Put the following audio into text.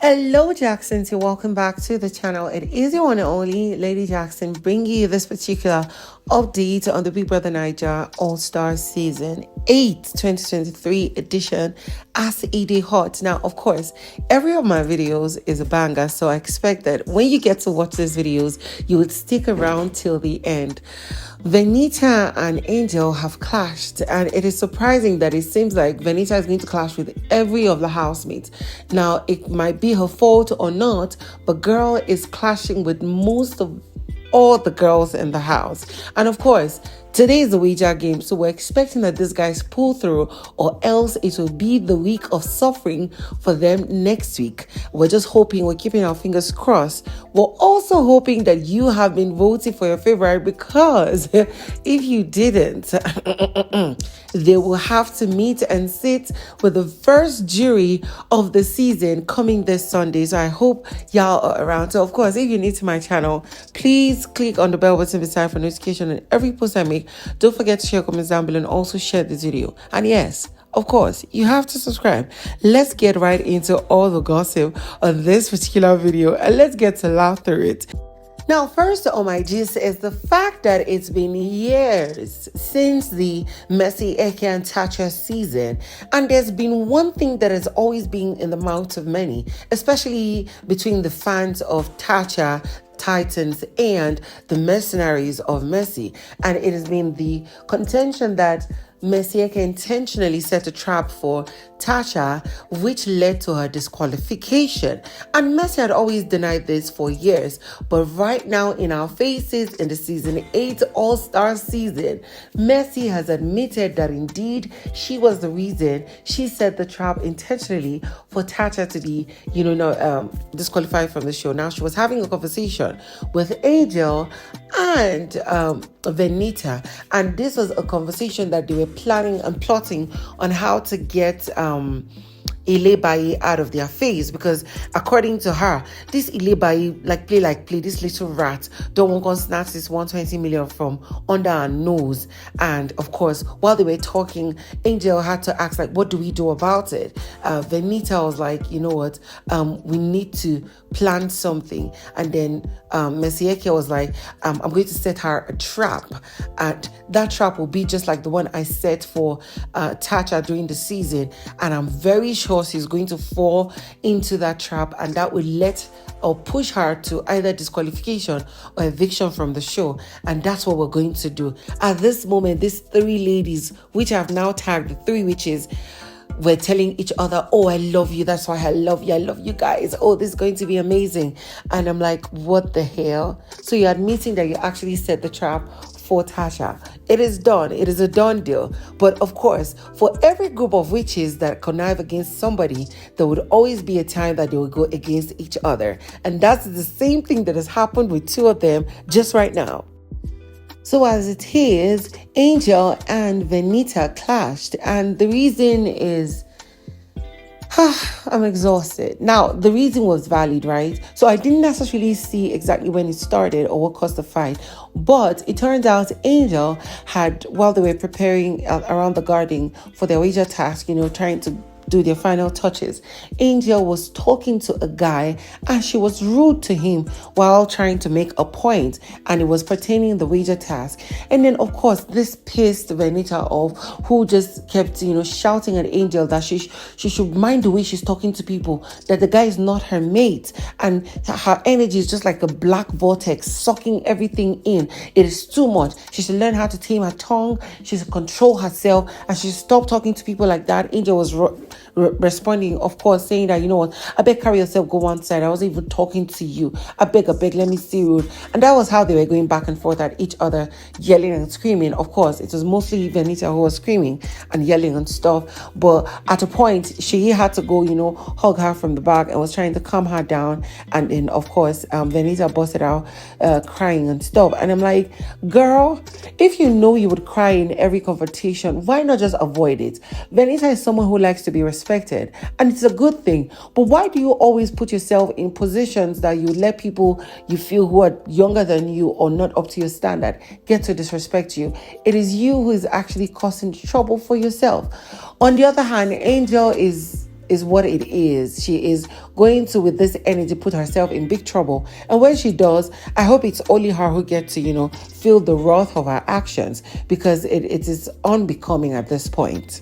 Hello Jacksons, you're welcome back to the channel. It is your one and only Lady Jackson bringing you this particular update on the Bbnaija All-Star Season 8 2023 edition as it hot. Now, of course, every of my videos is a banger, so I expect that when you get to watch these videos, you would stick around till the end. Venita and Angel have clashed, and it is surprising that it seems like Venita is going to clash with every of the housemates. Now, it might be her fault or not, but girl is clashing with most of all the girls in the house. And of course, today is the wager game, so we're expecting that these guys pull through, or else it will be the week of suffering for them next week. We're just hoping, we're keeping our fingers crossed. We're also hoping that you have been voting for your favorite, because if you didn't, they will have to meet and sit with the first jury of the season coming this Sunday. So I hope y'all are around. So of course, if you're new to my channel, please click on the bell button beside for notification on every post I make. Don't forget to share, comments down below, and also share this video. And yes, of course, you have to subscribe. Let's get right into all the gossip on this particular video, and let's get to laugh through it. Now, first on my gist is the fact that it's been years since the Bbnaija and Tacha season, and there's been one thing that has always been in the mouth of many, especially between the fans of Tacha Titans and the mercenaries of Messi, and it has been the contention that Bbnaija intentionally set a trap for Tacha, which led to her disqualification. And Messi had always denied this for years, but right now in our faces in the season 8 All-Star season, Messi has admitted that indeed she was the reason she set the trap intentionally for Tacha to be, disqualified from the show. Now, she was having a conversation with Angel and Venita, and this was a conversation that they were planning and plotting on how to get Ilebaye out of their face, because according to her, this Ilebaye like play this little rat don't want to snatch this 120 million from under her nose. And of course, while they were talking, Angel had to ask, like, what do we do about it? Venita was like, you know what, we need to plan something. And then Bbnaija was like, I'm going to set her a trap, and that trap will be just like the one I set for Tacha during the season, and I'm very sure she's going to fall into that trap, and that will let or push her to either disqualification or eviction from the show. And that's what we're going to do. At this moment, these three ladies, which I've now tagged the three witches, we're telling each other, oh, I love you, that's why I love you guys, oh, this is going to be amazing. And I'm like, what the hell? So you're admitting that you actually set the trap for Tacha. It is done. It is a done deal. But of course, for every group of witches that connive against somebody, there would always be a time that they would go against each other. And that's the same thing that has happened with two of them just right now. So as it is, Angel and Venita clashed, and the reason is I'm exhausted. Now, the reason was valid, right? So I didn't necessarily see exactly when it started or what caused the fight, but it turns out Angel had, while they were preparing around the garden for their wager task, trying to do their final touches, Angel was talking to a guy, and she was rude to him while trying to make a point, and it was pertaining the wager task. And then of course this pissed Venita off, who just kept shouting at Angel that she should mind the way she's talking to people, that the guy is not her mate, and her energy is just like a black vortex sucking everything in. It is too much. She should learn how to tame her tongue, she should control herself, and she should stop talking to people like that. Angel was responding, of course, saying that, I beg, carry yourself, go one side, I wasn't even talking to you, I beg, let me see you. And that was how they were going back and forth at each other, yelling and screaming. Of course, it was mostly Venita who was screaming and yelling and stuff, but at a point she had to go hug her from the back and was trying to calm her down. And then of course Venita busted out crying and stuff, and I'm like, girl, if you know you would cry in every confrontation, why not just avoid it? Venita is someone who likes to be respected, and it's a good thing, but why do you always put yourself in positions that you let people you feel who are younger than you or not up to your standard get to disrespect you? It is you who is actually causing trouble for yourself. On the other hand, Angel is is what it is. She is going to, with this energy, put herself in big trouble. And when she does, I hope it's only her who gets to, feel the wrath of her actions, because it is unbecoming at this point.